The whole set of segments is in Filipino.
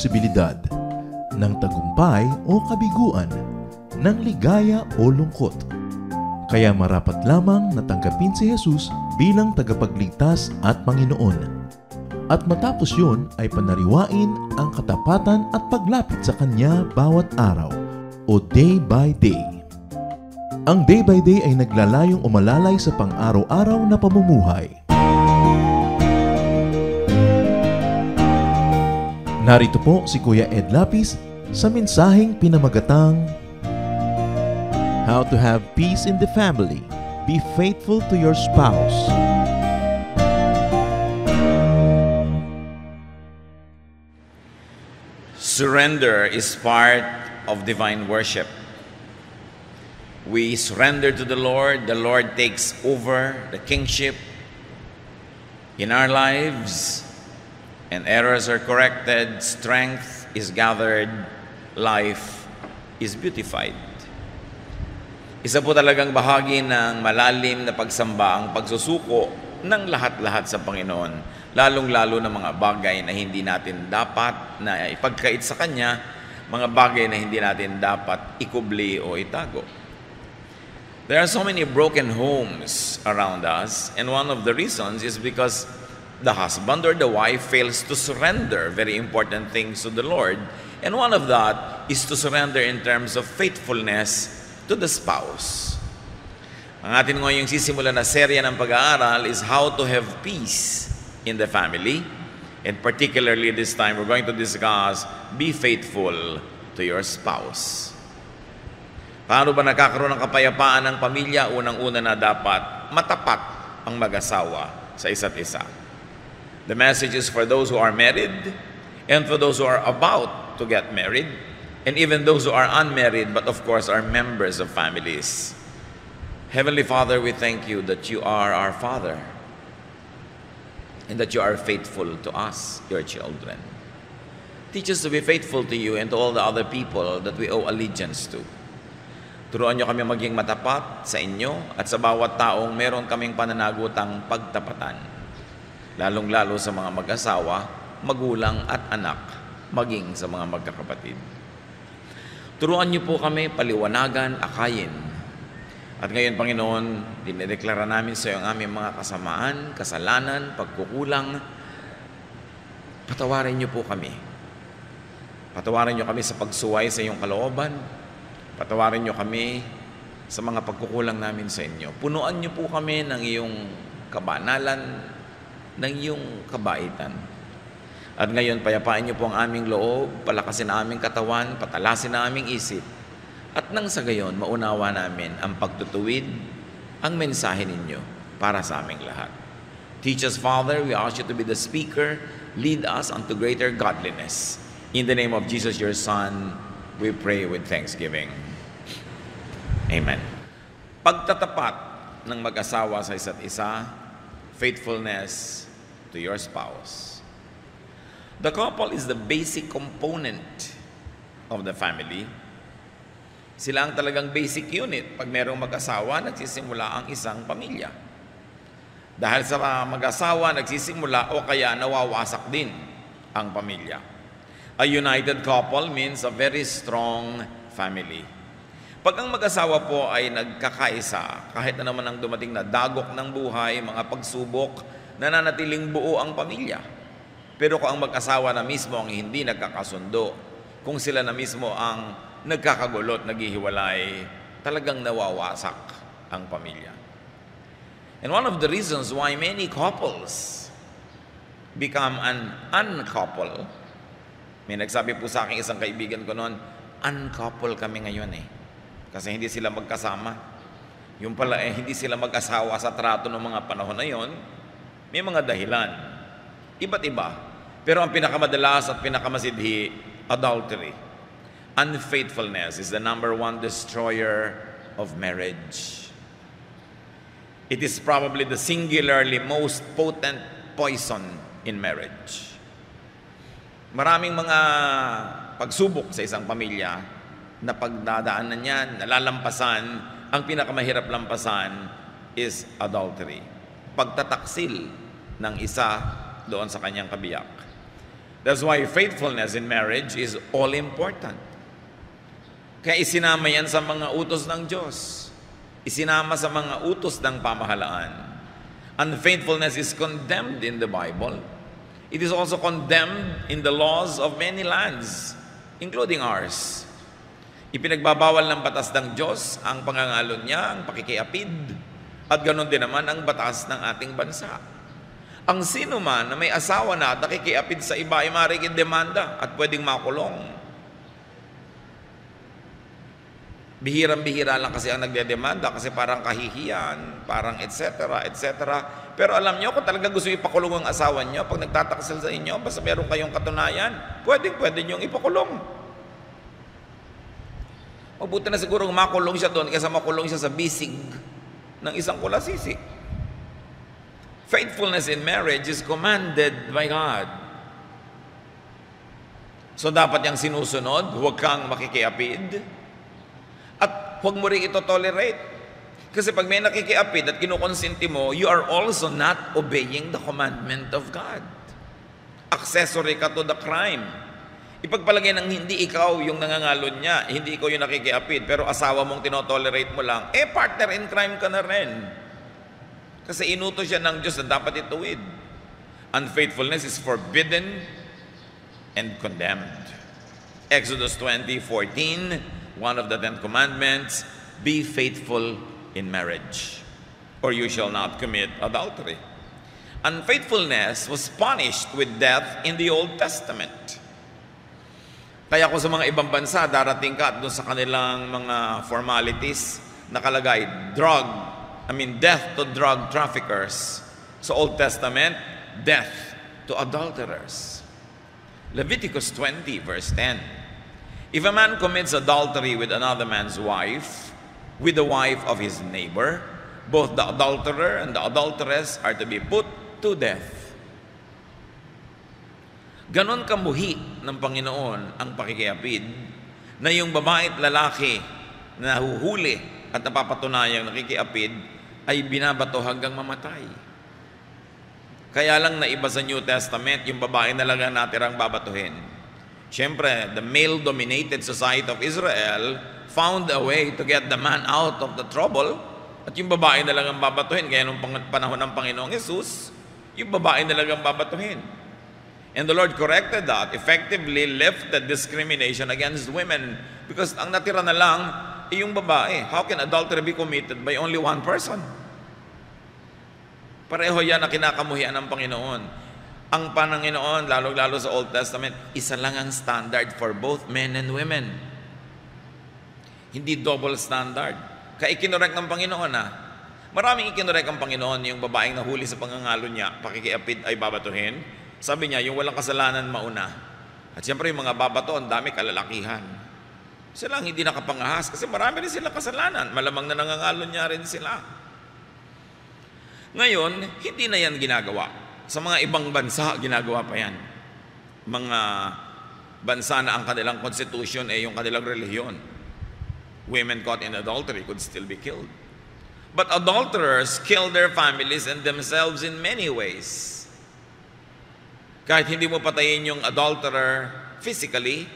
posibilidad, ng tagumpay o kabiguan, ng ligaya o lungkot. Kaya marapat lamang na tanggapin si Jesus bilang tagapagligtas at Panginoon. At matapos yun ay panariwain ang katapatan at paglapit sa Kanya bawat araw o day by day. Ang day by day ay naglalayong umalalay sa pang-araw-araw na pamumuhay. Narito po si Kuya Ed Lapis sa mensaheng pinamagatang How to have peace in the family. Be faithful to your spouse. Surrender is part of divine worship. We surrender to the Lord takes over the kingship in our lives, and errors are corrected, strength is gathered, life is beautified. Isa po talagang bahagi ng malalim na pagsamba ang pagsusuko ng lahat-lahat sa Panginoon, lalong-lalo na mga bagay na hindi natin dapat na ipagkait sa Kanya, mga bagay na hindi natin dapat ikubli o itago. There are so many broken homes around us, and one of the reasons is because the husband or the wife fails to surrender very important things to the Lord, and one of that is to surrender in terms of faithfulness to the spouse. Ang atin ngayong sisimulan na serya ng pag-aaral is how to have peace in the family, and particularly this time we're going to discuss be faithful to your spouse. Paano ba nakakaroon ng kapayapaan ng pamilya? Unang-una na dapat matapat ang mag-asawa sa isa't isa. The message is for those who are married and for those who are about to get married, and even those who are unmarried but of course are members of families. Heavenly Father, we thank you that you are our Father and that you are faithful to us, your children. Teach us to be faithful to you and to all the other people that we owe allegiance to. Turuan niyo kami maging matapat sa inyo at sa bawat taong meron kaming pananagutang pagtapatan, lalong-lalo sa mga mag-asawa, magulang at anak, maging sa mga magkakapatid. Turuan niyo po kami paliwanagan, akayin. At ngayon, Panginoon, dinedeklara namin sa iyo ang aming mga kasamaan, kasalanan, pagkukulang. Patawarin niyo po kami. Patawarin niyo kami sa pagsuway sa iyong kalooban. Patawarin niyo kami sa mga pagkukulang namin sa inyo. Punuan niyo po kami ng iyong kabanalan, ng iyong kabaitan. At ngayon, payapain niyo po ang aming loob, palakasin ang aming katawan, patalasin ang aming isip. At nang sa gayon, maunawa namin ang pagtutuwid, ang mensahe ninyo para sa aming lahat. Teach us, Father, we ask you to be the speaker, lead us unto greater godliness. In the name of Jesus, your Son, we pray with thanksgiving. Amen. Pagtatapat ng mag-asawa sa isa't isa, faithfulness to your spouse. The couple is the basic component of the family. Sila ang talagang basic unit. Pag merong mag-asawa, nagsisimula ang isang pamilya. Dahil sa mag-asawa, nagsisimula o kaya nawawasak din ang pamilya. A united couple means a very strong family. Pag ang mag-asawa po ay nagkakaisa, kahit na naman ang dumating na dagok ng buhay, mga pagsubok, nananatiling buo ang pamilya. Pero kung ang mag-asawa na mismo ang hindi nagkakasundo, kung sila na mismo ang nagkakagulot, naghihiwalay, talagang nawawasak ang pamilya. And one of the reasons why many couples become an uncouple, may nagsabi po sa akin isang kaibigan ko noon, uncouple kami ngayon kasi hindi sila magkasama. Yung pala hindi sila mag-asawa sa trato ng mga panahon na yon. May mga dahilan. Iba't iba. Pero ang pinakamadalas at pinakamasidhi, adultery. Unfaithfulness is the number one destroyer of marriage. It is probably the singularly most potent poison in marriage. Maraming mga pagsubok sa isang pamilya na pagdadaanan niyan, nalalampasan, ang pinakamahirap lampasan is adultery. Pagtataksil ng isa doon sa kanyang kabiyak. That's why faithfulness in marriage is all important. Kaya isinama yan sa mga utos ng Diyos. Isinama sa mga utos ng pamahalaan. Unfaithfulness is condemned in the Bible. It is also condemned in the laws of many lands, including ours. Ipinagbabawal ng batas ng Diyos ang pangangalon niya, ang pakikiapid, at ganoon din naman ang batas ng ating bansa. Ang sino man na may asawa na at nakikiapid sa iba ay maaaring demanda at pwedeng makulong. Bihirang-bihira lang kasi ang nagdedemanda kasi parang kahihiyan, parang etc. etc. Pero alam nyo, kung talaga gusto ipakulong ang asawa nyo, pag nagtataksil sa inyo, basta meron kayong katunayan, pwede nyo ipakulong. Mabuti na siguro makulong siya doon kaysa makulong siya sa bisig ng isang kulasisi. Faithfulness in marriage is commanded by God. So dapat yung sinusunod, huwag kang makikiapid at huwag mo rin ito tolerate. Kasi pag may nakikiapid at kinukonsinti mo, you are also not obeying the commandment of God. Accessory ka to the crime. Ipagpalagay ng hindi ikaw yung nangangalon niya, hindi ikaw yung nakikiapid, pero asawa mong tinotolerate mo lang, partner in crime ka na rin. Kasi inutos siya ng Diyos na dapat ituwid. Unfaithfulness is forbidden and condemned. Exodus 20:14, one of the 10 commandments, be faithful in marriage, or you shall not commit adultery. Unfaithfulness was punished with death in the Old Testament. Kaya kung sa mga ibang bansa, darating ka doon sa kanilang mga formalities, nakalagay, death to drug traffickers. Sa Old Testament, death to adulterers. Leviticus 20, verse 10. If a man commits adultery with another man's wife, with the wife of his neighbor, both the adulterer and the adulteress are to be put to death. Ganon kamuhi ng Panginoon ang pakikiapid na yung babae at lalaki na nahuhuli at napapatunayang nakikiapid ay binabato hanggang mamatay. Kaya lang naiba sa New Testament, yung babae na lang natirang babatuhin. Siyempre, the male-dominated society of Israel found a way to get the man out of the trouble at yung babae na lang ang babatuhin. Kaya nung panahon ng Panginoong Jesus, yung babae na lang ang babatuhin. And the Lord corrected that, effectively lifted discrimination against women because ang natira na lang ay yung babae. How can adultery be committed by only one person? Pareho yan na kinakamuhian ng Panginoon. Ang Panginoon, lalo-lalo sa Old Testament, isa lang ang standard for both men and women. Hindi double standard. Kaya ikinorek ng Panginoon Maraming ikinorek ang Panginoon yung babaeng nahuli sa pangangalo niya, pakikiapid ay babatuhin. Sabi niya, yung walang kasalanan mauna. At siyempre yung mga babato, ang dami kalalakihan. Sila hindi nakapangahas kasi marami rin sila kasalanan. Malamang na nangangalon niya rin sila. Ngayon, hindi na yan ginagawa. Sa mga ibang bansa, ginagawa pa yan. Mga bansa na ang kanilang constitution ay yung kanilang relihiyon. Women caught in adultery could still be killed. But adulterers kill their families and themselves in many ways. Kahit hindi mo patayin yung adulterer physically,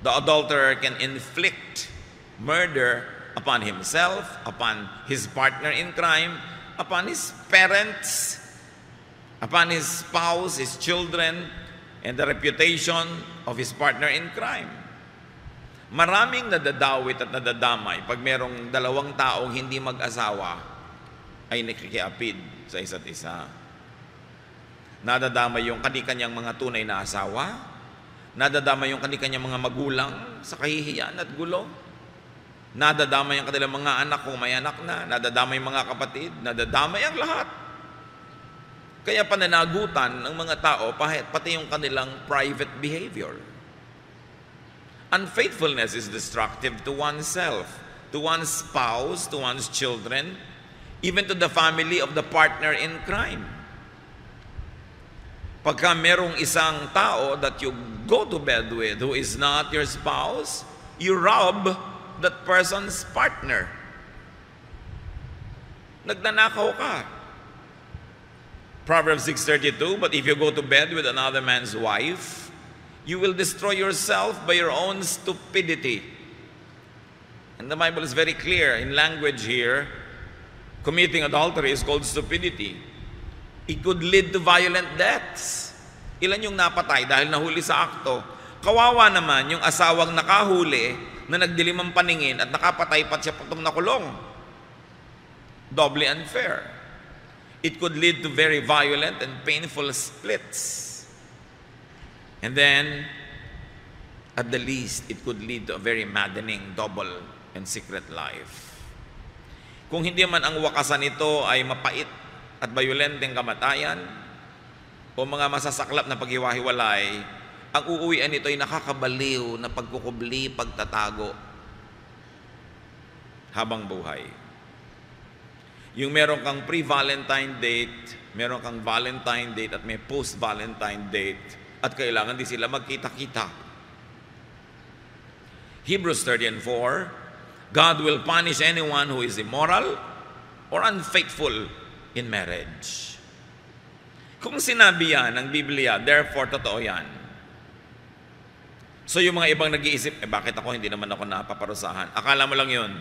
the adulterer can inflict murder upon himself, upon his partner in crime, upon his parents, upon his spouse, his children, and the reputation of his partner in crime. Maraming nadadawit at nadadamay pag merong dalawang taong hindi mag-asawa ay nakikiapid sa isa't isa. Nadadamay yung kani-kanyang mga tunay na asawa, nadadamay yung kani-kanyang mga magulang sa kahihiyan at gulo, nadadamay ang kanilang mga anak kung may anak na, nadadamay yung mga kapatid, nadadamay ang lahat. Kaya pananagutan ng mga tao pati yung kanilang private behavior. Unfaithfulness is destructive to oneself, to one's spouse, to one's children, even to the family of the partner in crime. Pagka merong isang tao that you go to bed with who is not your spouse, you rob that person's partner. Nagnanakaw ka. Proverbs 6:32, but if you go to bed with another man's wife, you will destroy yourself by your own stupidity. And the Bible is very clear in language here. Committing adultery is called stupidity. It could lead to violent deaths. Ilan yung napatay dahil nahuli sa akto? Kawawa naman yung asawang nakahuli na nagdilim ang paningin at nakapatay pa siya patong nakulong. Doubly unfair. It could lead to very violent and painful splits. And then, at the least, it could lead to a very maddening double and secret life. Kung hindi man ang wakasan nito ay mapait at bayolenteng kamatayan o mga masasaklap na paghiwa-hiwalay, ang uuwian nito ay nakakabaliw na pagkukubli, pagtatago habang buhay. Yung meron kang pre-Valentine date, meron kang Valentine date at may post-Valentine date at kailangan din sila magkita-kita. Hebrews 13:4, God will punish anyone who is immoral or unfaithful in marriage. Kung sinabi yan ng Biblia, therefore totoo yan. So yung mga ibang nag-iisip, bakit ako hindi naman ako napaparusahan? Akala mo lang yun.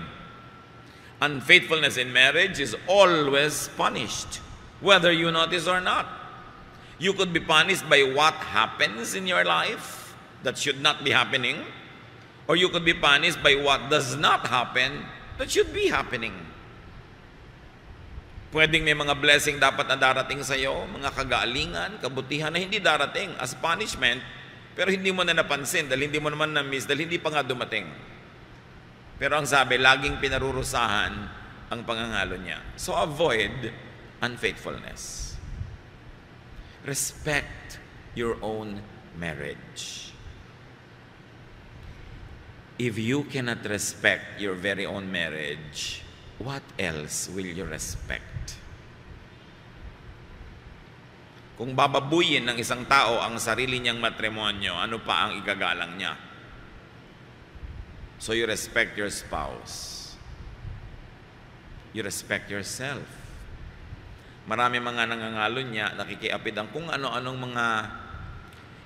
Unfaithfulness in marriage is always punished, whether you notice or not. You could be punished by what happens in your life that should not be happening, or you could be punished by what does not happen that should be happening. Pwedeng may mga blessing dapat na darating sa iyo, mga kagalingan, kabutihan na hindi darating as punishment, pero hindi mo na napansin dahil hindi mo naman na-miss, dahil hindi pa nga dumating. Pero ang sabi, laging pinarurusahan ang pangangalo niya. So avoid unfaithfulness. Respect your own marriage. If you cannot respect your very own marriage, what else will you respect? Kung bababuyin ng isang tao ang sarili niyang matrimonyo, ano pa ang igagalang niya? So you respect your spouse. You respect yourself. Marami mga nangangalo niya, nakikiapid ang kung ano-anong mga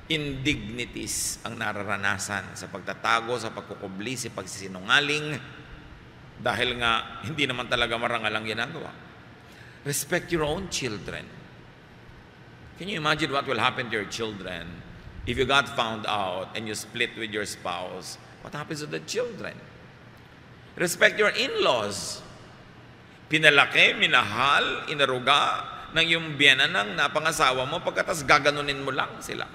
indignities ang nararanasan sa pagtatago, sa pagkukubli, sa pagsisinungaling, dahil nga hindi naman talaga marangal ang ginagawa. Respect your own children. Can you imagine what will happen to your children if you got found out and you split with your spouse? What happens to the children? Respect your in-laws. Pinalaki, minahal, inaruga ng yung biyenan ng napangasawa mo, pagkatas gaganunin mo lang sila.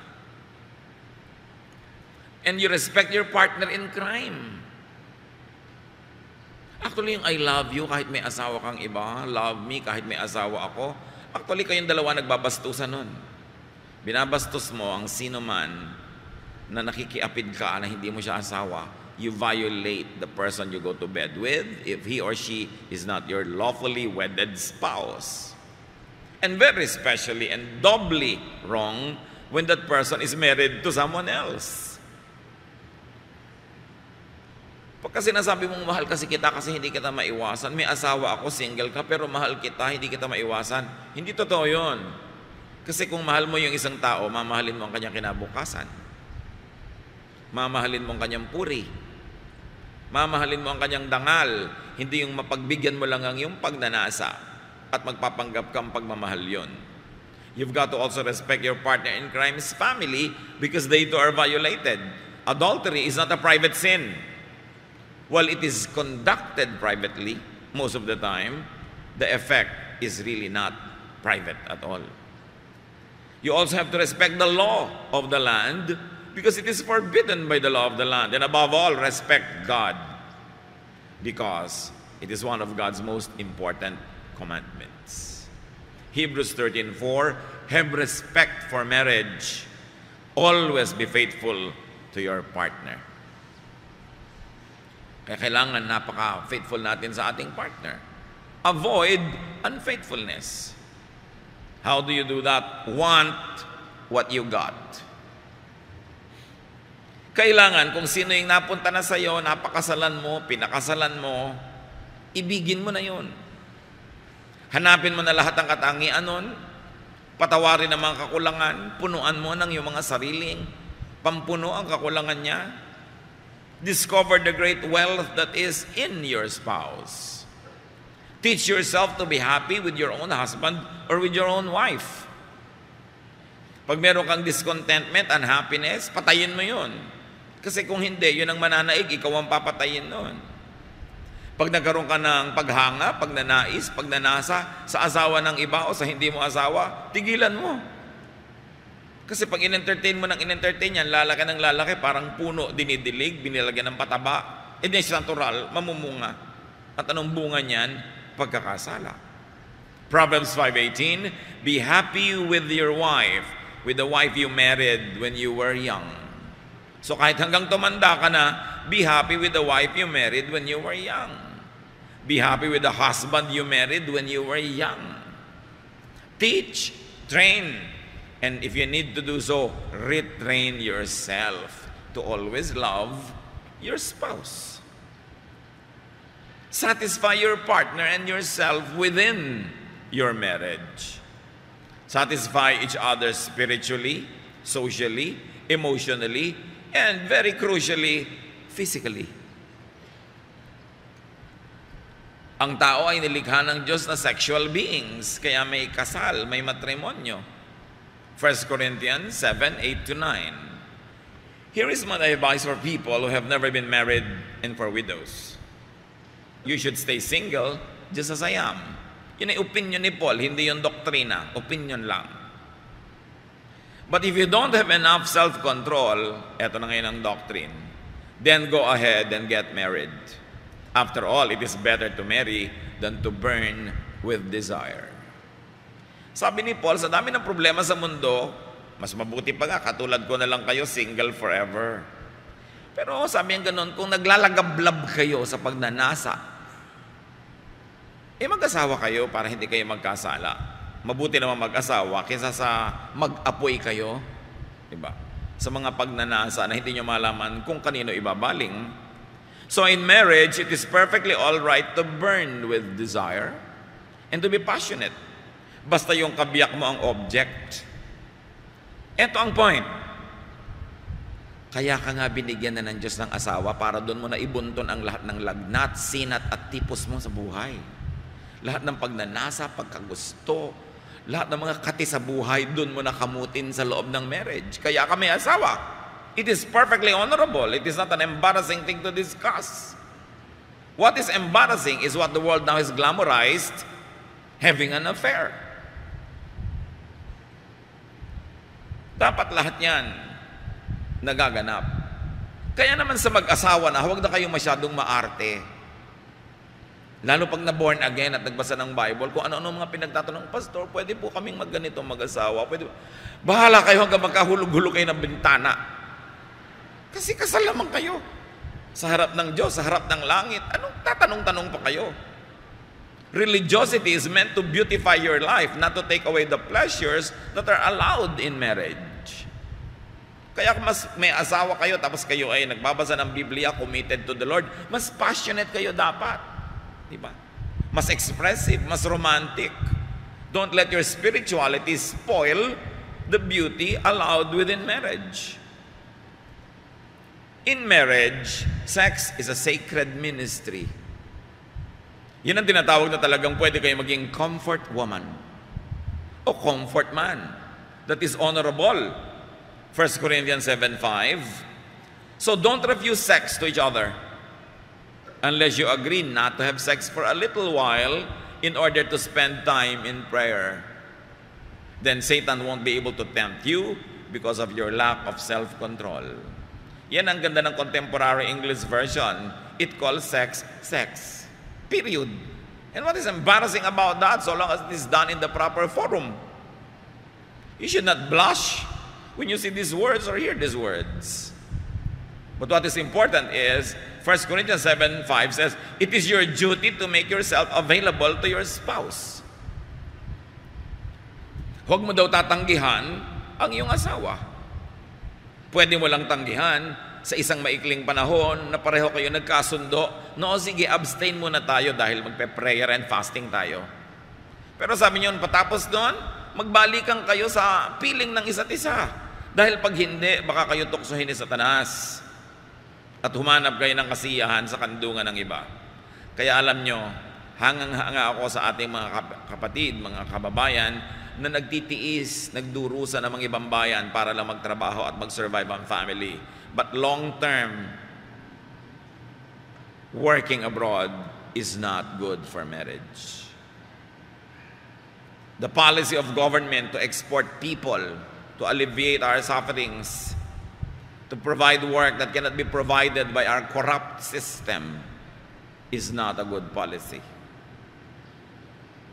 And you respect your partner in crime. Actually, yung I love you kahit may asawa kang iba, love me kahit may asawa ako, actually kayong dalawa nagbabastusan nun. Binabastos mo ang sino man na nakikiapid ka na hindi mo siya asawa. You violate the person you go to bed with if he or she is not your lawfully wedded spouse. And very especially and doubly wrong when that person is married to someone else. Pagka sinasabi mong mahal kasi kita kasi hindi kita maiwasan, may asawa ako, single ka, pero mahal kita, hindi kita maiwasan. Hindi totoo yun. Kasi kung mahal mo yung isang tao, mamahalin mo ang kanyang kinabukasan. Mamahalin mo ang kanyang puri. Mamahalin mo ang kanyang dangal. Hindi yung mapagbigyan mo lang ang iyong pagnanasa at magpapanggap kang pagmamahal yun. You've got to also respect your partner in crime's family because they too are violated. Adultery is not a private sin. While it is conducted privately, most of the time, the effect is really not private at all. You also have to respect the law of the land because it is forbidden by the law of the land. And above all, respect God because it is one of God's most important commandments. Hebrews 13:4, have respect for marriage. Always be faithful to your partner. Kaya kailangan napaka-faithful natin sa ating partner. Avoid unfaithfulness. How do you do that? Want what you got. Kailangan kung sino yung napunta na sa'yo, napakasalan mo, pinakasalan mo, ibigin mo na yun. Hanapin mo na lahat ng katangian nun, Patawarin ang mga kakulangan, punuan mo ng iyong mga sariling pampuno ang kakulangan niya. Discover the great wealth that is in your spouse. Teach yourself to be happy with your own husband or with your own wife. Pag meron kang discontentment, unhappiness, patayin mo yun. Kasi kung hindi, yun ang mananaig, ikaw ang papatayin nun. Pag nagkaroon ka ng paghanga, pagnanais, pagnanasa sa asawa ng iba o sa hindi mo asawa, tigilan mo. Kasi pag in-entertain mo ng in-entertain yan, lalaki ng lalaki, parang puno, dinidilig, binilagyan ng pataba, hindi natural, mamumunga. At anong bunga niyan? Pagkakasala. Proverbs 5:18, be happy with your wife, with the wife you married when you were young. So kahit hanggang tumanda ka na, be happy with the wife you married when you were young. Be happy with the husband you married when you were young. Teach, train, and if you need to do so, retrain yourself to always love your spouse. Satisfy your partner and yourself within your marriage. Satisfy each other spiritually, socially, emotionally, and very crucially, physically. Ang tao ay nilikha ng Diyos na sexual beings, kaya may kasal, may matrimonyo. 1 Corinthians 7:8-9. Here is my advice for people who have never been married and for widows. You should stay single just as I am. Yun ay opinion ni Paul, hindi yung doktrina. Opinion lang. But if you don't have enough self-control, eto na ngayon ang doctrine, then go ahead and get married. After all, it is better to marry than to burn with desire. Sabi ni Paul, sa dami ng problema sa mundo, mas mabuti pa nga, katulad ko na lang kayo, single forever. Pero sabi niya ganun, kung naglalagablab kayo sa pagnanasa, mag-asawa kayo para hindi kayo magkasala. Mabuti naman mag-asawa kaysa sa mag-apoy kayo, diba? Sa mga pagnanasa na hindi nyo malaman kung kanino ibabaling. So in marriage, it is perfectly all right to burn with desire and to be passionate. Basta yung kabiyak mo ang object. Ito ang point. Kaya ka nga binigyan na ng Diyos ng asawa para doon mo na ibunton ang lahat ng lagnat, sinat at tipos mo sa buhay. Lahat ng pagnanasa, pagkagusto, lahat ng mga kati sa buhay, doon mo na kamutin sa loob ng marriage. Kaya ka may asawa. It is perfectly honorable. It is not an embarrassing thing to discuss. What is embarrassing is what the world now has glamorized, having an affair. Dapat lahat yan nagaganap. Kaya naman sa mag-asawa na, huwag na kayong masyadong maarte. Lalo pag na-born again at nagbasa ng Bible, kung ano-ano mga pinagtatanong, Pastor, pwede po kaming magganito mag-asawa. Pwede. Bahala kayo hanggang magkahulog-hulog kayo ng bintana. Kasi kasal naman kayo. Sa harap ng Diyos, sa harap ng langit. Anong tatanong-tanong pa kayo? Religiosity is meant to beautify your life, not to take away the pleasures that are allowed in marriage. Kaya kung mas may asawa kayo, tapos kayo ay nagbabasa ng Biblia, committed to the Lord, mas passionate kayo dapat. Diba? Mas expressive, mas romantic. Don't let your spirituality spoil the beauty allowed within marriage. In marriage, sex is a sacred ministry. Yan ang tinatawag na talagang pwede kayo maging comfort woman o comfort man. That is honorable. 1 Corinthians 7:5. So don't refuse sex to each other unless you agree not to have sex for a little while in order to spend time in prayer. Then Satan won't be able to tempt you because of your lack of self-control. Yan ang ganda ng contemporary English version. It calls sex, sex. Period. And what is embarrassing about that, so long as it is done in the proper forum? You should not blush when you see these words or hear these words. But what is important is, 1 Corinthians 7:5 says, it is your duty to make yourself available to your spouse. Huwag mo daw tatanggihan ang iyong asawa. Pwede mo lang tanggihan sa isang maikling panahon na pareho kayo nagkasundo, no, sige, abstain muna tayo dahil magpe-prayer and fasting tayo. Pero sabi niyo, patapos doon, magbalikan kayo sa piling ng isa't isa. Dahil pag hindi, baka kayo tuksohin ni Satanas at humanap kayo ng kasiyahan sa kandungan ng iba. Kaya alam nyo, hangang-hanga ako sa ating mga kapatid, mga kababayan, na nagtitiis, nagdurusa ng mga ibang bayan para lang magtrabaho at mag-survive ang family. But long-term, working abroad is not good for marriage. The policy of government to export people, to alleviate our sufferings, to provide work that cannot be provided by our corrupt system is not a good policy.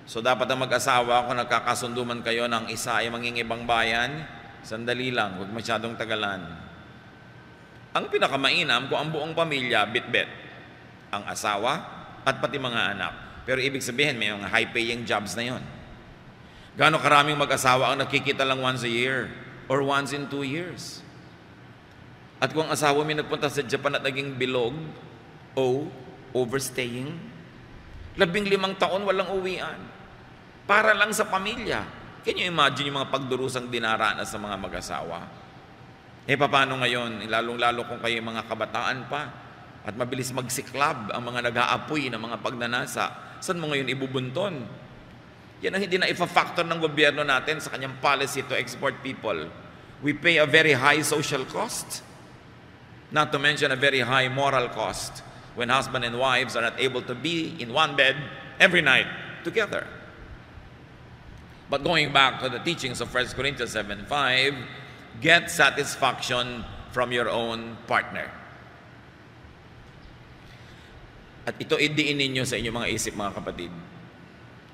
So dapat ang mag-asawa, kung nagkakasundo man kayo ng isa ay mangingibang bayan, sandali lang, huwag masyadong tagalan. Ang pinakamainam kung ang buong pamilya bit-bit, ang asawa at pati mga anak. Pero ibig sabihin, may mga high-paying jobs na yon. Gaano karaming mag-asawa ang nakikita lang once a year or once in 2 years? At kung ang asawa may nagpunta sa Japan at naging bilog o overstaying, 15 taon walang uwian. Para lang sa pamilya. Can you imagine yung mga pagdurusang dinaranas sa mga mag-asawa? Paano ngayon? Lalong-lalo kung kayo mga kabataan pa at mabilis magsiklab ang mga nag-aapoy ng mga pagnanasa. Saan mo ngayon ibubunton? Yan ang hindi na ifa-factor ng gobyerno natin sa kanyang policy to export people. We pay a very high social cost, not to mention a very high moral cost, when husband and wives are not able to be in one bed every night together. But going back to the teachings of 1 Corinthians 7:5, get satisfaction from your own partner. At ito idiin ninyo sa inyong mga isip, mga kapatid.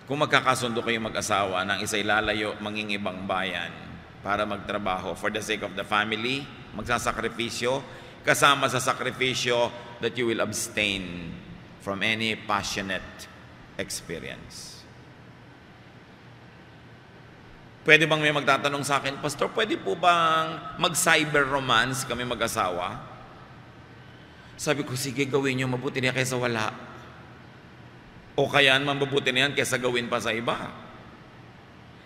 Kung magkakasundo kayong mag-asawa ng isa'y lalayo mangingibang bayan para magtrabaho for the sake of the family, magsasakripisyo, kasama sa sakripisyo that you will abstain from any passionate experience. Pwede bang may magtatanong sa akin, Pastor, pwede po bang mag-cyber romance kami mag-asawa? Sabi ko, sige, gawin nyo, mabuti niya kaysa wala. O kaya naman mabuti niyan kaysa gawin pa sa iba.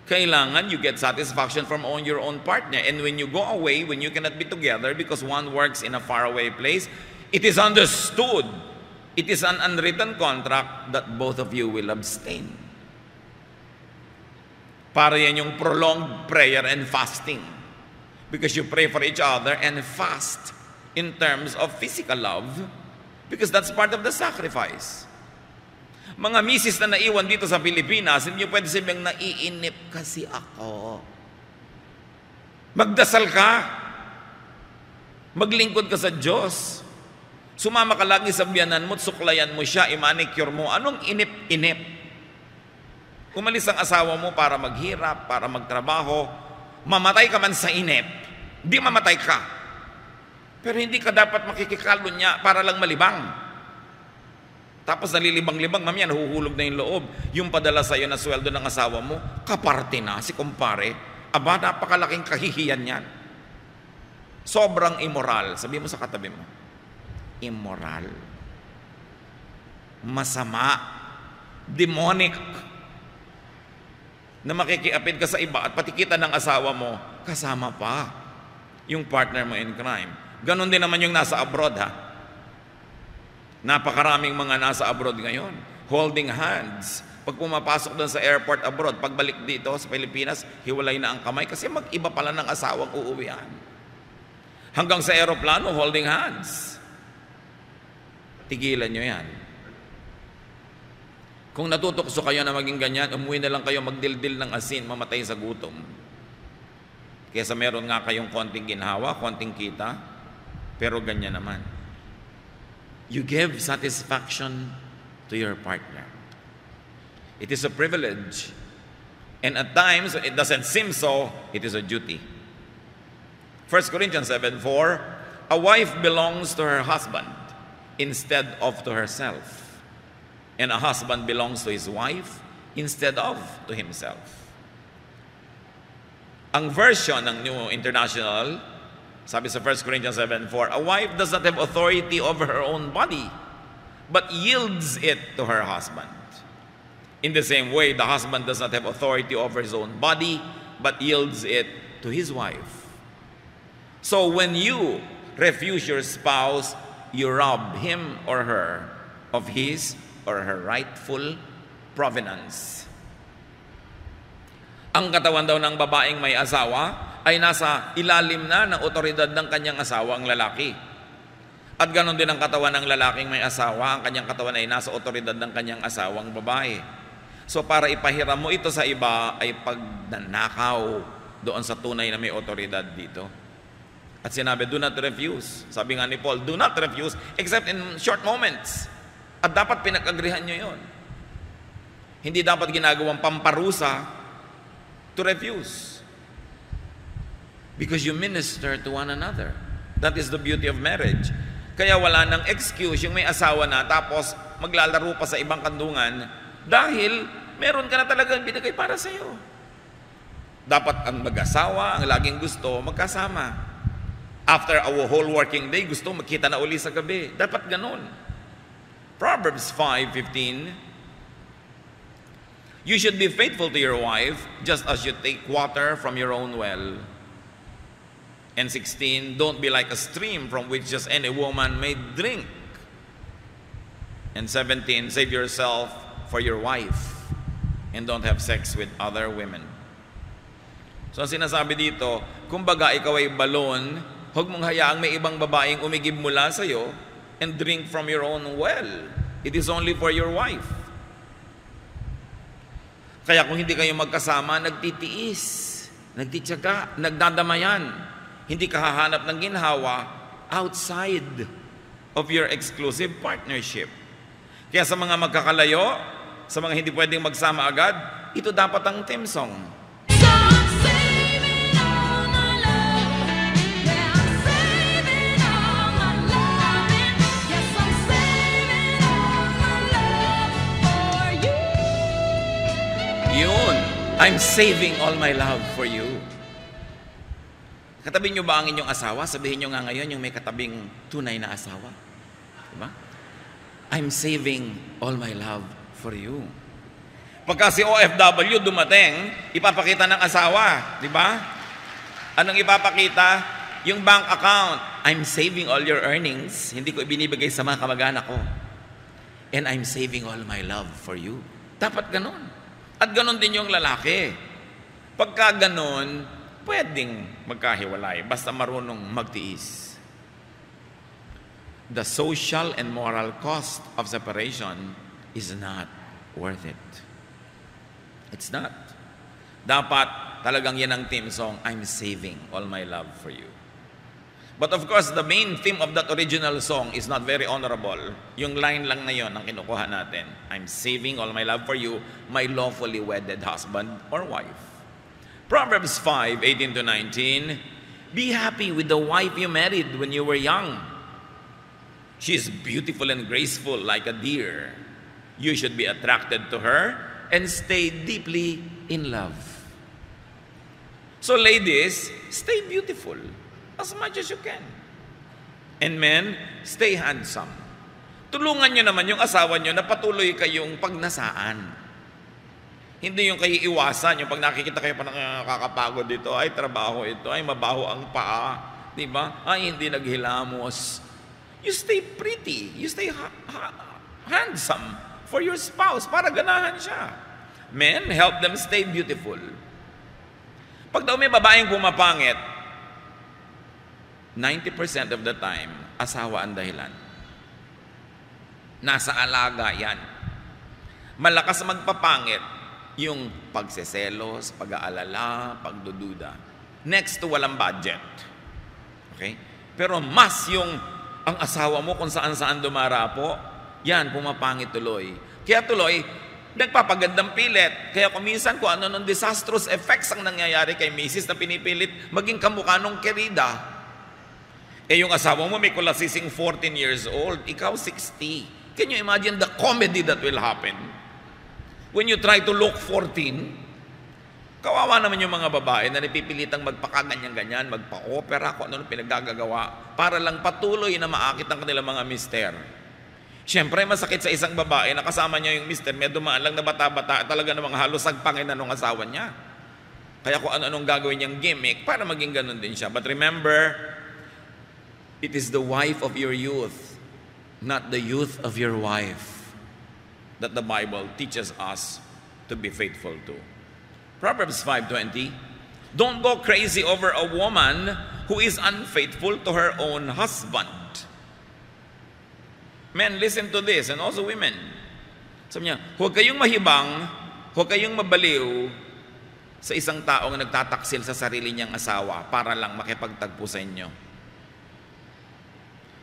Kailangan you get satisfaction from your own partner. And when you go away, when you cannot be together because one works in a faraway place, it is understood, it is an unwritten contract that both of you will abstain. Para yan yung prolonged prayer and fasting. Because you pray for each other and fast in terms of physical love. Because that's part of the sacrifice. Mga misis na naiwan dito sa Pilipinas, hindi pwede sabihin, naiinip kasi ako. Magdasal ka. Maglingkod ka sa Diyos. Sumama ka lagi sa biyanan mo, suklayan mo siya, i-manicure mo. Anong inip-inip? Umalis ang asawa mo para maghirap, para magtrabaho, mamatay ka man sa inip, di mamatay ka. Pero hindi ka dapat makikikalo niya para lang malibang. Tapos nalilibang-libang, mamaya nahuhulog na yung loob. Yung padala sa'yo na sweldo ng asawa mo, kaparte na, si kumpare. Aba, napakalaking kahihiyan yan. Sobrang immoral. Sabi mo sa katabi mo, immoral. Masama. Demonic. Na makikiapid ka sa iba at patikita ng asawa mo, kasama pa yung partner mo in crime. Ganon din naman yung nasa abroad, ha? Napakaraming mga nasa abroad ngayon, holding hands. Pag pumapasok doon sa airport abroad, pagbalik dito sa Pilipinas, hiwalay na ang kamay kasi mag-iba pala ng asawang uuwian. Hanggang sa aeroplano, holding hands. Tigilan nyo yan. Kung natutukso kayo na maging ganyan, umuwi na lang kayo magdildil ng asin, mamatay sa gutom. Kaysa meron nga kayong konting ginhawa, konting kita, pero ganyan naman. You give satisfaction to your partner. It is a privilege. And at times, when it doesn't seem so, it is a duty. 1 Corinthians 7:4, a wife belongs to her husband instead of to herself. And a husband belongs to his wife instead of to himself. Ang version ng New International, sabi sa 1 Corinthians 7:4, a wife does not have authority over her own body, but yields it to her husband. In the same way, the husband does not have authority over his own body, but yields it to his wife. So when you refuse your spouse, you rob him or her of his or her rightful provenance. Ang katawan daw ng babaeng may asawa ay nasa ilalim na ng otoridad ng kanyang asawa, ang lalaki. At ganon din ang katawan ng lalaking may asawa, ang kanyang katawan ay nasa otoridad ng kanyang asawang babae. So para ipahiram mo ito sa iba ay pagnanakaw doon sa tunay na may otoridad dito. At sinabi, do not refuse. Sabi nga ni Paul, do not refuse except in short moments. At dapat pinag-agrihan nyo yun. Hindi dapat ginagawang pamparusa to refuse. Because you minister to one another. That is the beauty of marriage. Kaya wala nang excuse yung may asawa na tapos maglalaro pa sa ibang kandungan dahil meron ka na talagang binigay para sa iyo. Dapat ang mag-asawa, ang laging gusto, magkasama. After a whole working day, gusto magkita na uli sa gabi. Dapat ganun. Proverbs 5:15, you should be faithful to your wife just as you take water from your own well. And 16, don't be like a stream from which just any woman may drink. And 17, save yourself for your wife and don't have sex with other women. So ang sinasabi dito, kumbaga ikaw ay balon, huwag mong hayaang may ibang babaeng umigib mula sa iyo and drink from your own well. It is only for your wife. Kaya kung hindi kayo magkasama, nagtitiis, nagtitiyaga, nagdadamayan. Hindi ka hahanap ng ginhawa outside of your exclusive partnership. Kaya sa mga magkakalayo, sa mga hindi pwedeng magsama agad, ito dapat ang theme song. Yun, I'm saving all my love for you. Katabi nyo ba ang inyong asawa? Sabihin nyo nga ngayon yung may katabing tunay na asawa. Diba? I'm saving all my love for you. Pagka si OFW dumating, ipapakita ng asawa. Diba? Anong ipapakita? Yung bank account. I'm saving all your earnings. Hindi ko ibinibigay sa mga kamag-anak ko. And I'm saving all my love for you. Dapat ganon. At ganon din yung lalaki. Pagka ganon, pwedeng magkahiwalay basta marunong magtiis. The social and moral cost of separation is not worth it. It's not. Dapat talagang yan ang theme song, I'm saving all my love for you. But of course, the main theme of that original song is not very honorable. Yung line lang na yon ang kinukuha natin. I'm saving all my love for you, my lawfully wedded husband or wife. Proverbs 5:18-19, be happy with the wife you married when you were young. She is beautiful and graceful like a deer. You should be attracted to her and stay deeply in love. So ladies, stay beautiful as much as you can. And men, stay handsome. Tulungan nyo naman yung asawa nyo na patuloy kayong pagnasaan. Hindi yung kayo iwasan, yung pag nakikita kayo pa nakakapagod dito, ay trabaho ito, ay mabaho ang paa, di ba? Ay hindi naghilamos. You stay pretty, you stay handsome for your spouse para ganahan siya. Men, help them stay beautiful. Pag daw may babaeng pumapangit, 90% of the time, asawa ang dahilan. Nasa alaga yan. Malakas magpapangit yung pagseselos, pag-aalala, pagdududa. Next to walang budget. Okay? Pero mas yung ang asawa mo kung saan-saan dumarapo, yan, pumapangit tuloy. Kaya tuloy, nagpapagandang pilit. Kaya kumisan kung ano ng disastrous effects ang nangyayari kay Mrs. na pinipilit maging kamukha nung kerida. Eh yung asawa mo may kulasising 14 years old, ikaw 60. Can you imagine the comedy that will happen? When you try to look 14, kawawa naman yung mga babae na napipilitang magpakaganyan-ganyan, magpa-opera, kung ano pinagagagawa, para lang patuloy na maakit ang kanilang mga mister. Siyempre, masakit sa isang babae na kasama niya yung mister, may dumaan lang na bata-bata, talaga namang halos sagpangin na nung asawa niya. Kaya kung ano-anong gagawin niyang gimmick para maging ganun din siya. But remember, it is the wife of your youth, not the youth of your wife, that the Bible teaches us to be faithful to. Proverbs 5:20, don't go crazy over a woman who is unfaithful to her own husband. Men, listen to this, and also women. Sabi niya, huwag kayong mahibang, huwag kayong mabaliw sa isang taong nagtataksil sa sarili niyang asawa para lang makipagtagpo sa inyo.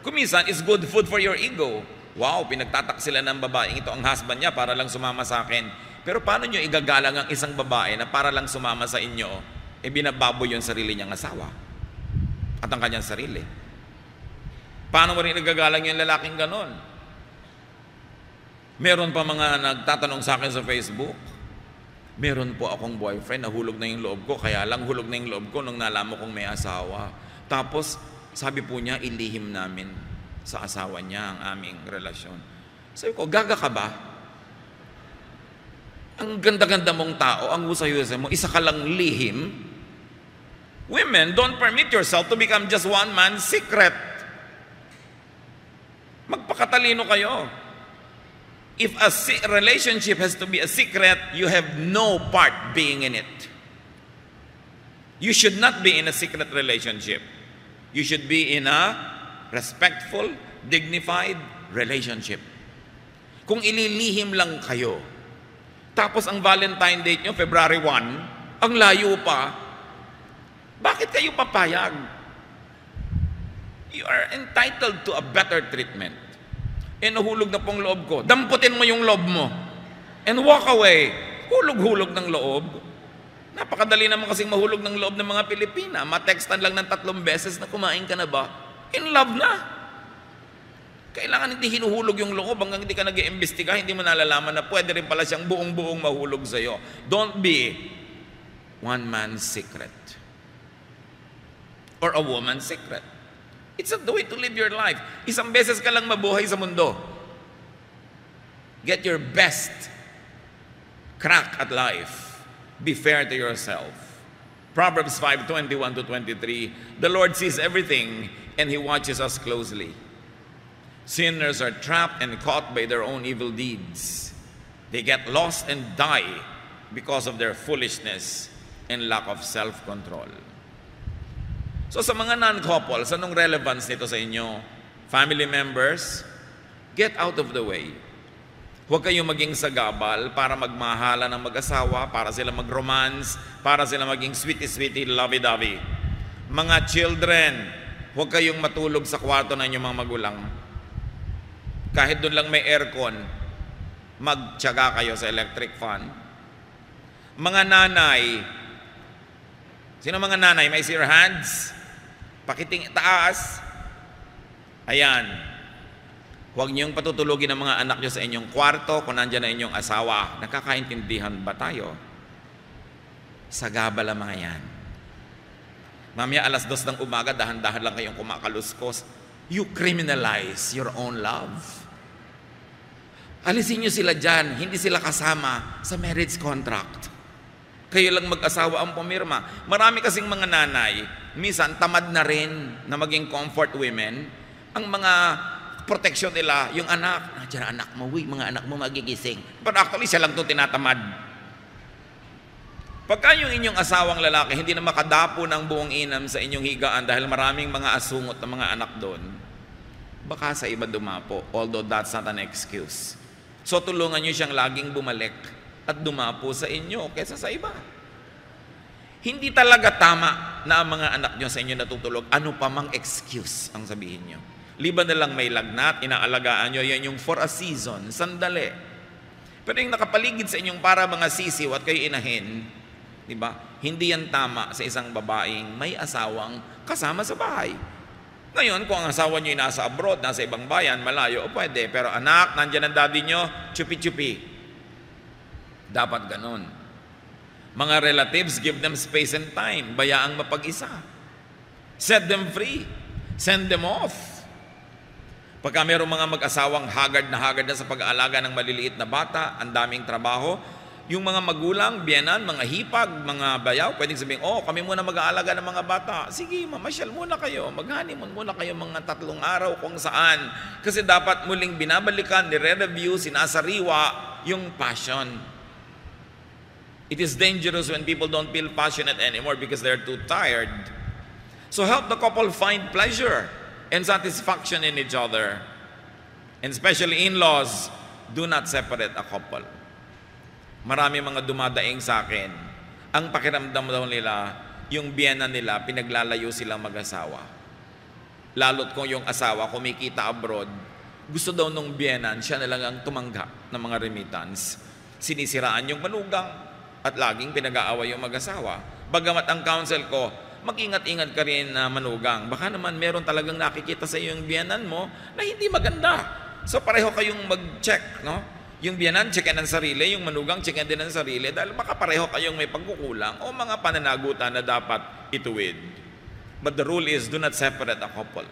Kuminsan, it's good food for your ego. Wow, pinagtataksilan ng babaeng ito ang husband niya para lang sumama sa akin. Pero paano niyo igagalang ang isang babae na para lang sumama sa inyo, binababoy yung sarili niyang asawa at ang kanyang sarili? Paano mo rin nagagalang yung lalaking ganon? Meron pa mga nagtatanong sa akin sa Facebook, meron po akong boyfriend, nahulog na yung loob ko, kaya lang hulog na yung loob ko nung nalaman kong may asawa. Tapos, sabi po niya, ilihim namin sa asawa niya ang aming relasyon. Sabi ko, gaga ka ba? Ang ganda-ganda mong tao, ang husay-husay mo, isa ka lang lihim. Women, don't permit yourself to become just one man's secret. Magpakatalino kayo. If a relationship has to be a secret, you have no part being in it. You should not be in a secret relationship. You should be in a respectful, dignified relationship. Kung ililihim lang kayo, tapos ang Valentine date nyo, February 1, ang layo pa, bakit kayo papayag? You are entitled to a better treatment. Nahulog na pong loob ko. Damputin mo yung loob mo. And walk away. Hulog-hulog ng loob. Napakadali naman kasing mahulog ng loob ng mga Pilipina. Matextan lang ng 3 beses na kumain ka na ba? In love na. Kailangan hindi hinuhulog yung loob hanggang hindi ka nag-iimbestiga, hindi mo nalalaman na pwede rin pala siyang buong-buong mahulog sa'yo. Don't be one man's secret. Or a woman's secret. It's not the way to live your life. Isang beses ka lang mabuhay sa mundo. Get your best crack at life. Be fair to yourself. Proverbs 5:21-23, the Lord sees everything and He watches us closely. Sinners are trapped and caught by their own evil deeds. They get lost and die because of their foolishness and lack of self-control. So sa mga non-couples, anong relevance nito sa inyo? Family members, get out of the way. Huwag kayong maging sagabal para magmahala ng mag-asawa, para sila mag-romance, para sila maging sweetie-sweetie, lovey-dovey. Mga children, huwag kayong matulog sa kwarto ng inyong mga magulang. Kahit doon lang may aircon, magtiyaga kayo sa electric fan. Mga nanay, sino mga nanay? May see your hands? Pakiting taas. Ayan. Huwag niyong patutulugin ang mga anak niyo sa inyong kwarto kung nandyan na inyong asawa. Nakakaintindihan ba tayo? Sagabal ang mga yan. Mamaya 2:00 ng umaga, dahan-dahan lang kayong kumakaluskos. You criminalize your own love. Alisin niyo sila dyan. Hindi sila kasama sa marriage contract. Kayo lang mag-asawa ang pumirma. Marami kasing mga nanay, minsan tamad na rin na maging comfort women. Ang mga protection nila, yung anak, nandiyan anak mo, mga anak mo magigising. But actually, siya lang ito tinatamad. Pagka yung inyong asawang lalaki, hindi na makadapo ng buong inam sa inyong higaan dahil maraming mga asungot na mga anak doon, baka sa iba dumapo, although that's not an excuse. So tulungan nyo siyang laging bumalik at dumapo sa inyo kaysa sa iba. Hindi talaga tama na ang mga anak nyo sa inyo natutulog. Ano pa mang excuse ang sabihin nyo. Liban na lang may lagnat, inaalagaan nyo, yan yung for a season, sandali. Pero yung nakapaligid sa inyong para mga sisiw at kayo inahin, di ba? Hindi yan tama sa isang babaeng may asawang kasama sa bahay. Ngayon, kung ang asawa nyo ay nasa abroad, nasa ibang bayan, malayo, pwede. Pero anak, nandyan ang daddy nyo, chupi-chupi. Dapat ganon. Mga relatives, give them space and time. Bayaang mapag-isa. Set them free. Send them off. Pagka mayroong mga mag-asawang haggard na sa pag-aalaga ng maliliit na bata, ang daming trabaho, yung mga magulang, biyenan, mga hipag, mga bayaw, pwedeng sabihin, kami muna mag-aalaga ng mga bata. Sige, mamasyal muna kayo, mag-honeymoon muna kayo mga 3 araw kung saan. Kasi dapat muling binabalikan, nire-review, sinasariwa yung passion. It is dangerous when people don't feel passionate anymore because they're too tired. So help the couple find pleasure and satisfaction in each other. And especially in-laws, do not separate a couple. Marami mga dumadaing sa akin, ang pakiramdam daw nila, yung biyena nila, pinaglalayo silang mag-asawa. Lalo't kung yung asawa kumikita abroad, gusto daw nung biyenan, siya na lang ang tumanggap ng mga remittance. Sinisiraan yung manugang at laging pinag-aaway yung mag-asawa. Bagamat ang counsel ko, mag-ingat-ingat ka rin na manugang. Baka naman meron talagang nakikita sa iyo yung biyanan mo na hindi maganda. So pareho kayong mag-check, no? Yung biyanan, checkin ang sarili, yung manugang, checkin din ang sarili dahil baka pareho kayong may pagkukulang o mga pananagutan na dapat ituwid. But the rule is, do not separate a couple.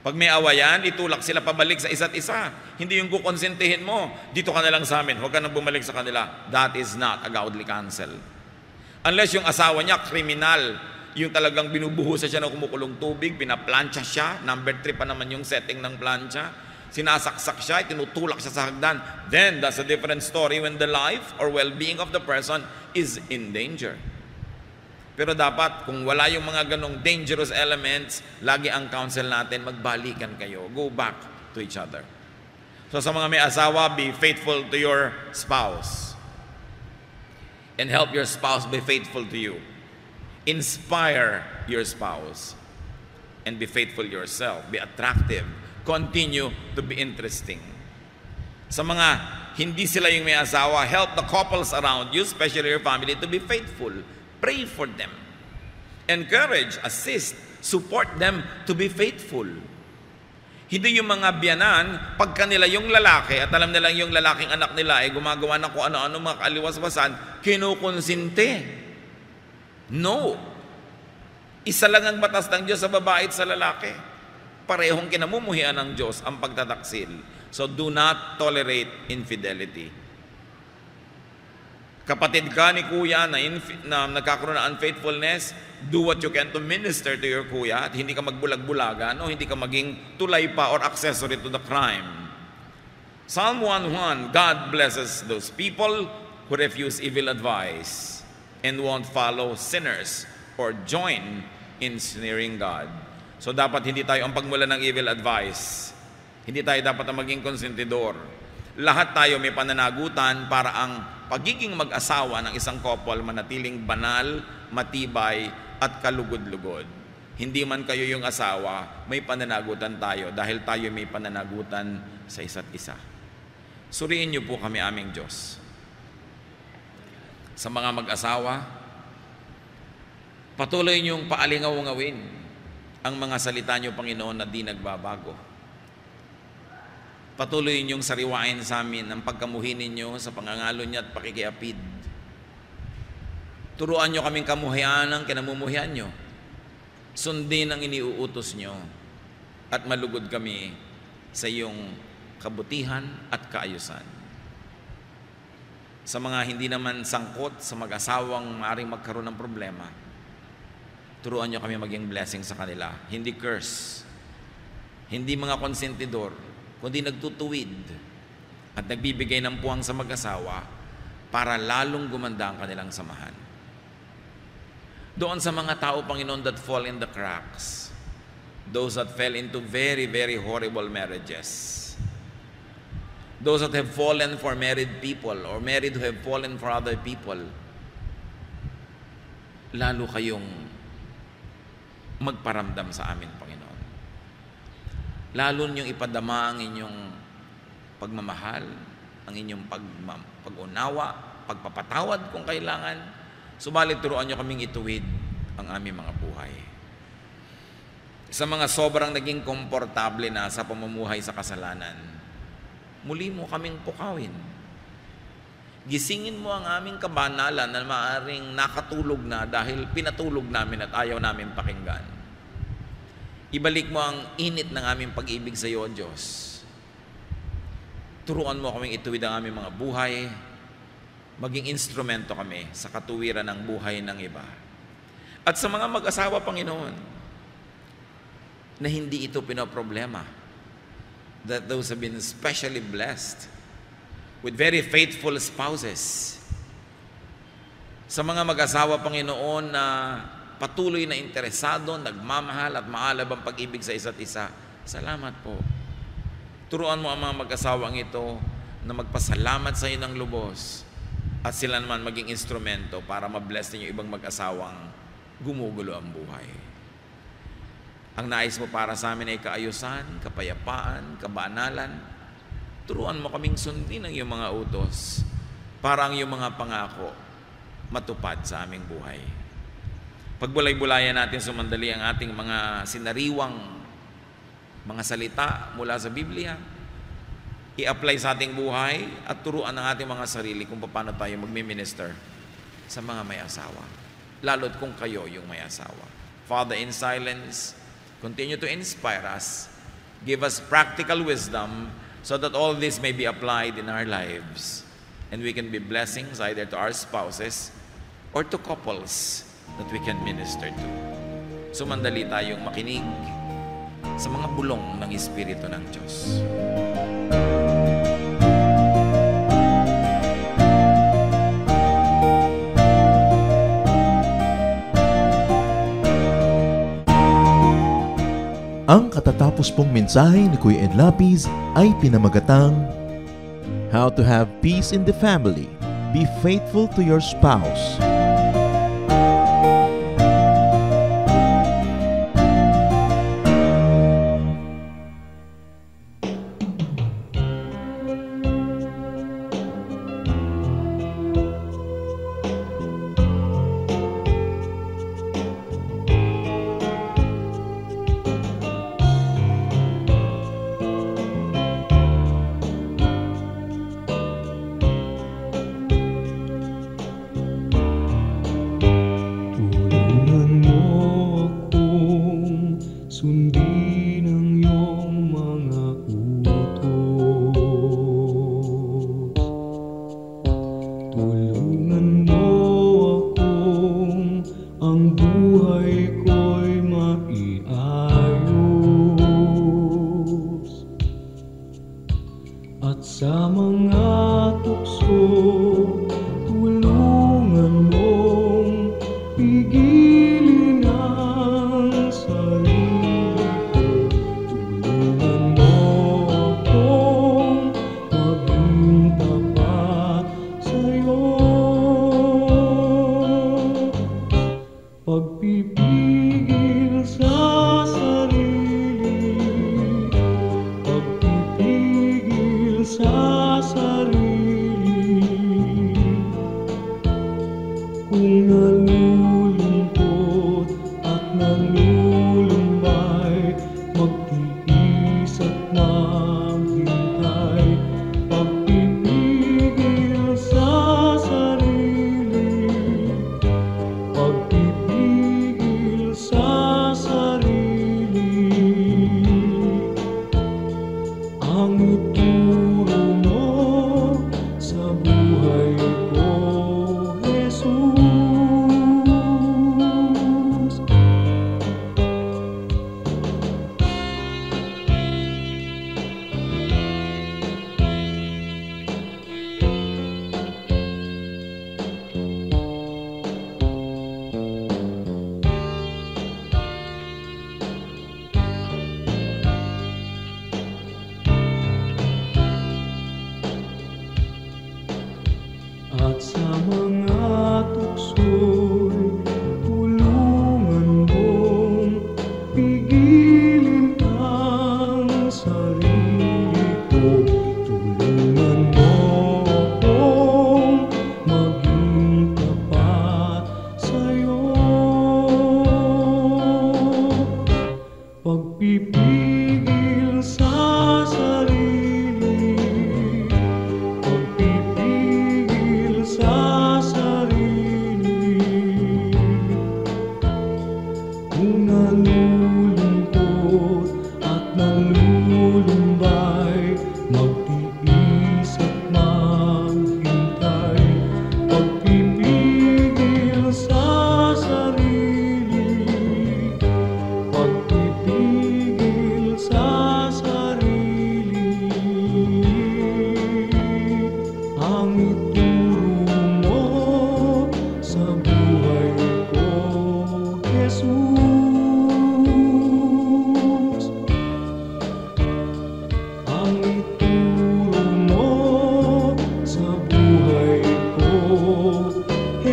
Pag may awayan, itulak sila pabalik sa isa't isa. Hindi yung kukonsentihin mo, dito ka na lang sa amin, huwag ka nang bumalik sa kanila. That is not a godly counsel. Unless yung asawa niya, kriminal, yung talagang binubuhusan siya ng kumukulong tubig, pinaplansya siya, number 3 pa naman yung setting ng plansya, sinasaksak siya, tinutulak siya sa hagdan, then that's a different story when the life or well-being of the person is in danger. Pero dapat, kung wala yung mga ganong dangerous elements, lagi ang counsel natin, magbalikan kayo, go back to each other. So sa mga may asawa, be faithful to your spouse and help your spouse be faithful to you. Inspire your spouse and be faithful yourself. Be attractive. Continue to be interesting. Sa mga hindi sila yung may asawa, help the couples around you, especially your family, to be faithful. Pray for them. Encourage, assist, support them to be faithful. Hindi yung mga biyanan, pagka nila yung lalaki at alam nilang yung lalaking anak nila ay gumagawa ng kung ano-ano mga kaliwas-wasan, kinukonsinte. No. Isa lang ang batas ng Diyos sa babae at sa lalaki. Parehong kinamumuhian ng Diyos ang pagtataksil. So do not tolerate infidelity. Kapatid ka ni kuya na nagkakaroon ng unfaithfulness, do what you can to minister to your kuya at hindi ka magbulag-bulagan o hindi ka maging tulay pa or accessory to the crime. Psalm 1:1, God blesses those people who refuse evil advice and won't follow sinners or join in sneering God. So dapat hindi tayo ang pagmula ng evil advice. Hindi tayo dapat ang maging konsentidor. Lahat tayo may pananagutan para ang pagiging mag-asawa ng isang couple manatiling banal, matibay, at kalugod-lugod. Hindi man kayo yung asawa, may pananagutan tayo dahil tayo may pananagutan sa isa't isa. Suriin niyo po kami aming Diyos. Sa mga mag-asawa, patuloy niyong paalingaw-ngawin ang mga salita niyo, Panginoon, na di nagbabago. Patuloy niyong sariwain sa amin ang pagkamuhi ninyo sa pangangalo niya at pakikiapid. Turuan niyo kaming kamuhian ang kinamumuhian niyo. Sundin ang iniuutos niyo at malugod kami sa iyong kabutihan at kaayusan. Sa mga hindi naman sangkot sa mag-asawang maaaring magkaroon ng problema, turuan niyo kami maging blessing sa kanila. Hindi curse, hindi mga konsentidor, kundi nagtutuwid at nagbibigay ng puwang sa mag-asawa para lalong gumanda ang kanilang samahan. Doon sa mga tao, Panginoon, that fall in the cracks, those that fell into very, very horrible marriages, those that have fallen for married people or married who have fallen for other people, lalo kayong magparamdam sa amin, Panginoon. Lalo niyong ipadama ang inyong pagmamahal, ang inyong pag-unawa, pagpapatawad kung kailangan. Subalit turuan niyo kaming ituwid ang aming mga buhay. Sa mga sobrang naging komportable na sa pamumuhay sa kasalanan, muli mo kaming pukawin. Gisingin mo ang aming kabanalan na maaaring nakatulog na dahil pinatulog namin at ayaw namin pakinggan. Ibalik mo ang init ng aming pag-ibig sa iyo, O Diyos. Turuan mo kaming ituwid ang aming mga buhay, maging instrumento kami sa katuwiran ng buhay ng iba. At sa mga mag-asawa, Panginoon, na hindi ito pinoproblema, that those have been specially blessed with very faithful spouses. Sa mga mag-asawa, Panginoon, na patuloy na interesado, nagmamahal at maalab ang pag-ibig sa isa't isa, salamat po. Turuan mo ang mga mag-asawang ito na magpasalamat sa iyo ng lubos at sila naman maging instrumento para mabless ninyo ibang mag-asawang gumugulo ang buhay. Ang nais mo para sa amin ay kaayusan, kapayapaan, kabanalan. Turuan mo kaming sundin ang iyong mga utos para ang iyong mga pangako matupad sa aming buhay. Pagbulay-bulayan natin sumandali ang ating mga sinariwang mga salita mula sa Biblia, i-apply sa ating buhay at turuan ang ating mga sarili kung paano tayo magmi-minister sa mga may asawa, lalo't kung kayo yung may asawa. Father, in silence, continue to inspire us, give us practical wisdom so that all this may be applied in our lives and we can be blessings either to our spouses or to couples that we can minister to. Sumandali tayong makinig sa mga bulong ng Espiritu ng Diyos. Ang katatapos pong mensahe ni Kuya Ed Lapis ay pinamagatang How to have peace in the family. Be faithful to your spouse.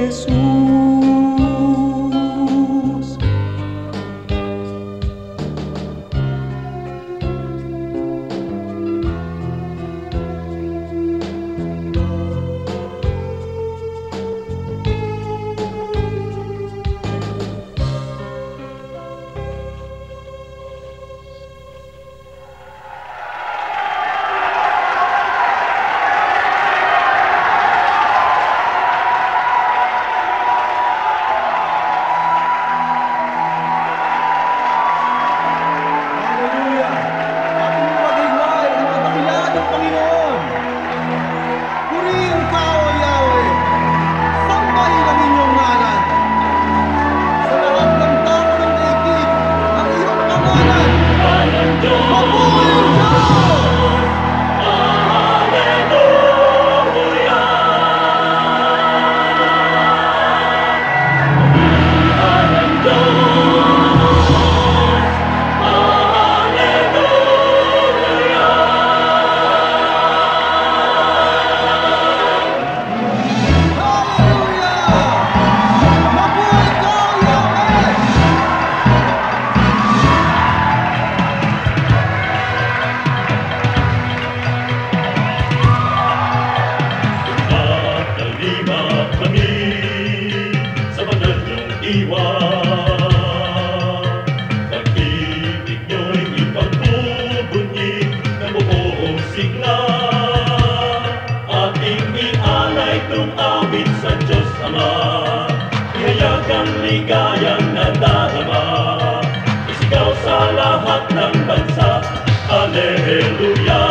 Jesus. Hallelujah! Ating magayway ang mga dakilaan ng Panginoon. Purihin ka, O Yahweh. Sambahin ang inyong ngalan. Sa lahat ng tao ng daigdig, ang iyong pangalan. Mabuhay ang Diyos! Hallelujah! Mabuhay ka, O Yahweh! Kalima kami sa banal niyong iwan. Pag-ibig niyo'y ipagbubunyig ng buong sigla. Ating ialay kung awit sa Diyos Ama. Ihayag ang ligayang nadarama. Isigaw sa lahat ng bansa. Hallelujah!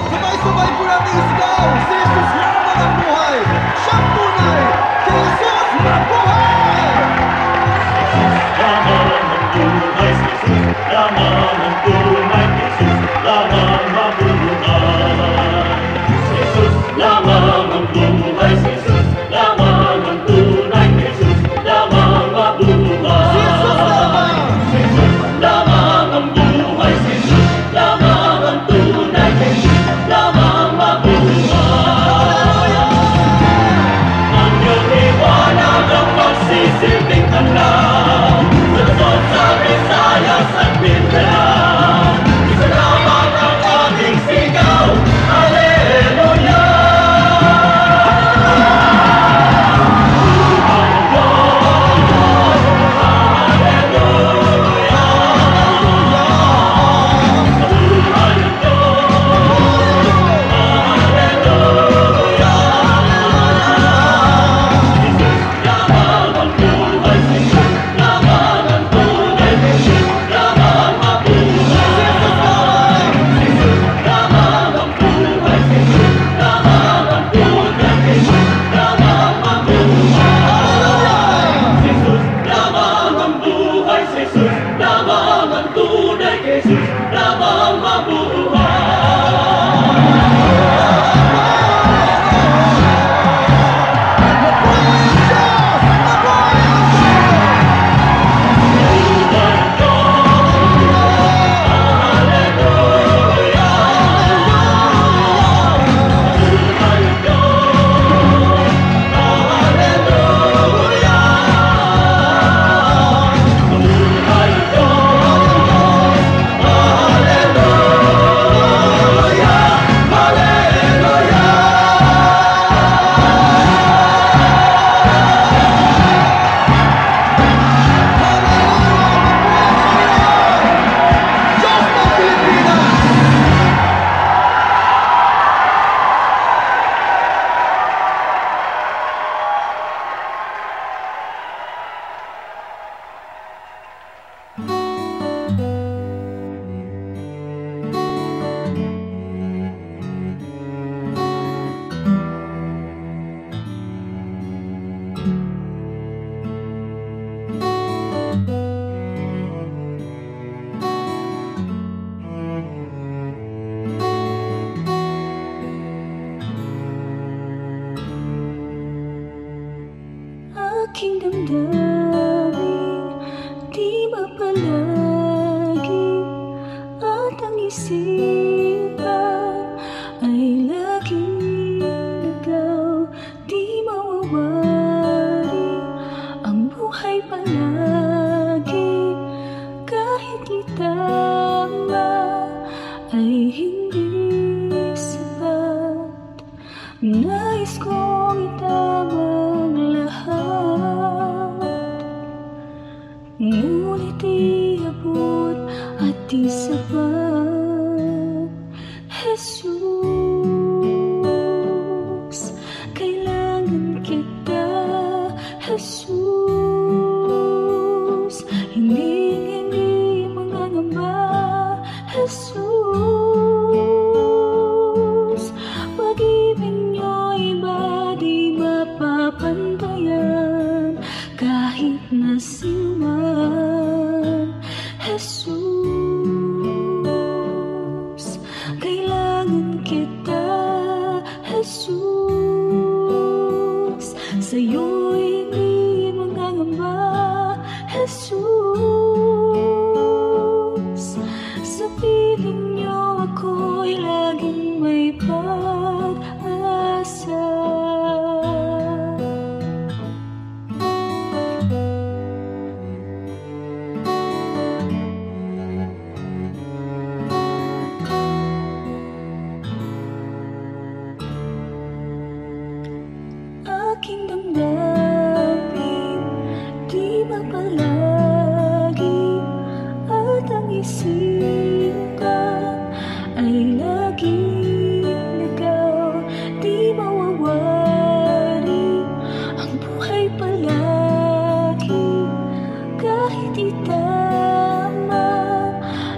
Sabay-sabay po natin isigaw! Si Jesus lamang ang buhay! Siyang tunay! Si Jesus mabuhay! Lamang ang tunay, Jesus, lamang ang tunay, Jesus, lamang mabuhay. Jesus, lamang ang buhay, Jesus, lamang ang tunay, Jesus, lamang mabuhay. Jesus lamang! Jesus, lamang ang buhay, Jesus, lamang ang tunay, Jesus, lamang mabuhay. Ang iyong liwanag ang magsisilbing tanda sa Luzon, sa Visayas at Mindanao. Isa lamang ang isipan ay laging ligaw, di mawawari ang buhay palagi. Kahit itama ay hindi sapat, nais kong itama ang lahat. Ngunit iabot at di sapat. Jesus, kailangan kita. Jesus, hindi mangangamba. Jesus, pag-ibig niyo'y iba di mapapantayan kahit na sinuman. Jesus, kailangan kita. Jesus, sa'yo'y hindi mangangamba. Jesus, sa piling niyo ako'y laging may pag-asa. Aking damdamin, di mapalagi, at ang isipan ay laging ligaw, di mawawari ang buhay palagi. Kahit itama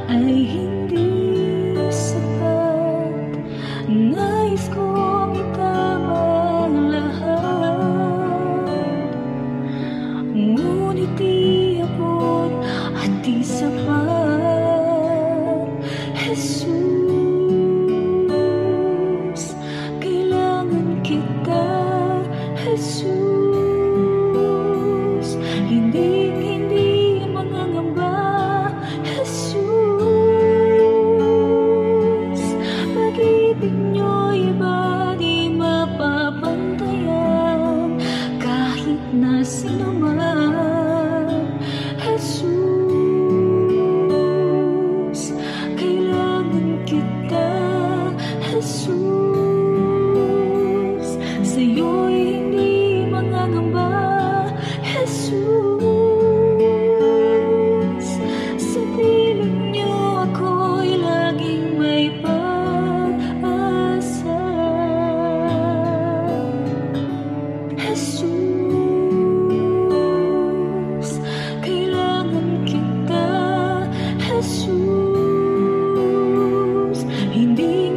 ay hindi sapat, nais kong itama ang lahat. Ngunit iabot at di sapat. Jesus, kailangan kita. Jesus, hindi mangangamba. Jesus, pag-ibig niyo'y iba di mapapantayan kahit na sino man. Jesus, kailangan kita. Jesus, sa'yo'y hindi mangangamba. Jesus, sa piling niyo ako'y laging may pag-asa. Jesus, kailangan kita. Jesus, hindi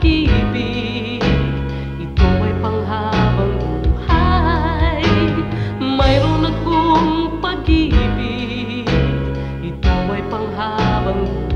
pag-ibig, ito ay panghabang buhay. Mayroon akong pag-ibig, ito ay panghabang buhay.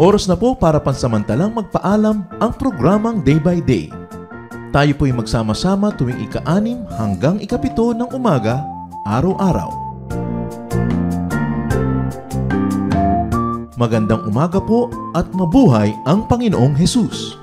Oras na po para pansamantalang magpaalam ang programang Day by Day. Tayo po'y magsama-sama tuwing ika-6 hanggang ika-7 ng umaga, araw-araw. Magandang umaga po at mabuhay ang Panginoong Hesus!